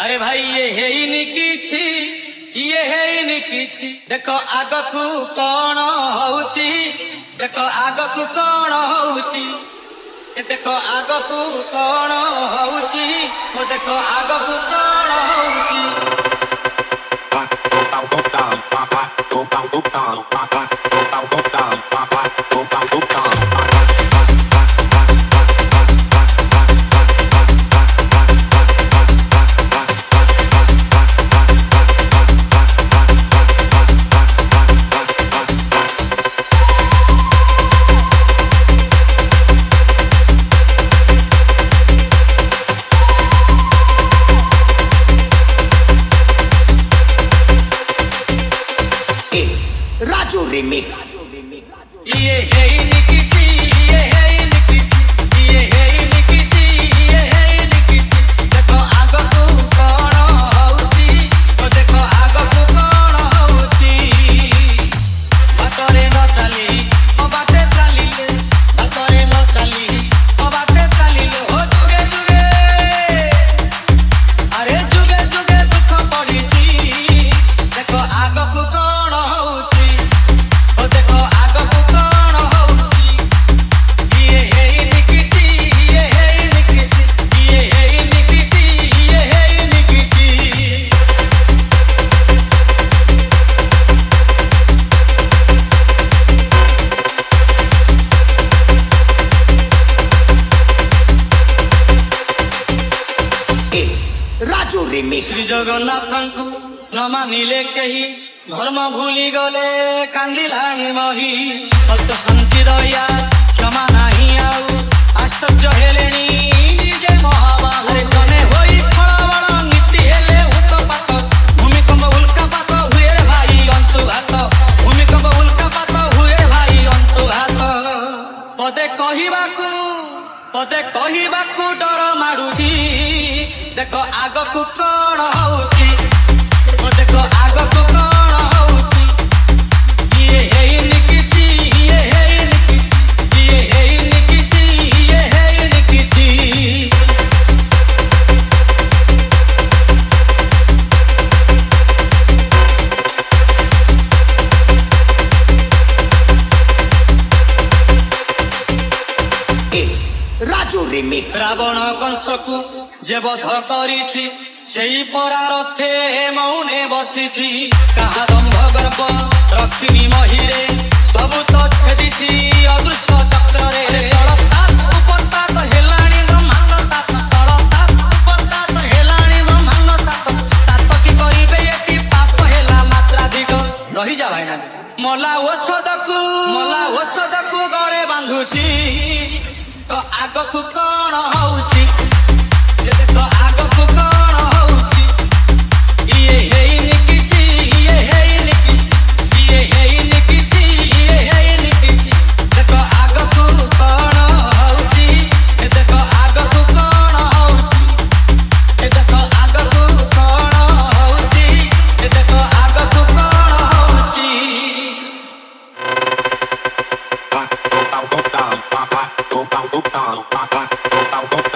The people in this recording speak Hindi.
अरे भाई ये ହେଇନି କିଛି ये ହେଇନି କିଛି देखो आगकू कौन होउची देखो आगकू कौन होउची देखो आगकू कौन होउची ओ देखो आगकू कौन होउची Raju Remix. ये ହେଇନି କିଛି ये ହେଇନି କିଛି ये ହେଇନି କିଛି ये ହେଇନି କିଛି देखो आगकू कौन होउची ओ देखो आगकू कौन होउची बाटरे न चली ओ बाटे चलिले बाटरे न चली ओ बाटे चलिले ओ जुगे जुगे अरे जुगे जुगे दुख पड़ीची देखो आगकू कौन होउची ओ देखो आगकू कौन होउची ये ହେଇନି କିଛି ये ହେଇନି କିଛି ये ହେଇନି କିଛି ये ହେଇନି କିଛି It's Raju Remix. श्री जगन्नाथଙ୍କୁ न मानिले केही धर्म भूली गले कांदिलाणी मही सत्य शांति दया क्षमा नाही आउ आश्चर्य हेलेणी निजे महाबाहु जने होई खळबळ नीति हेले हुतपात भूमिकंप उल्कापात हुए रे भाई अंशुघात भूमिकंप उल्कापात हुए रे भाई अंशुघात पदे कहिबाकू डर माडुची देखो आगकू कौन होउची ओ देखो आगकू कौन होउची ये ହେଇନି କିଛି ये ହେଇନି କିଛି ये ହେଇନି କିଛି ये ହେଇନି କିଛି It's Raju Remix. रावण कंसकू जे बध करिछि सेई परारथे मौने बसिछि कहा दम्भ गर्भ रखिनी महिरे सब तो छेदिछि अदृश्य चक्र रे तळतात उपतात हेलाणी ब्रह्मांड तात तळतात उपतात हेलाणी ब्रह्मांड तात की करिबे एति पाप हेला मात्राधिक रहि जा भाइना मला औषधकू गरे बांधुछि तो आगकू कौन होउची देखो आगकू कौन होउची ये ହେଇନି କିଛି ये ହେଇନି କିଛି ये ହେଇନି କିଛି ये ହେଇନି କିଛି देखो आगकू कौन होउची देखो आगकू कौन होउची देखो आगकू कौन होउची देखो आगकू कौन होउची Go down, go down, go down, go down, go down, go down, go down.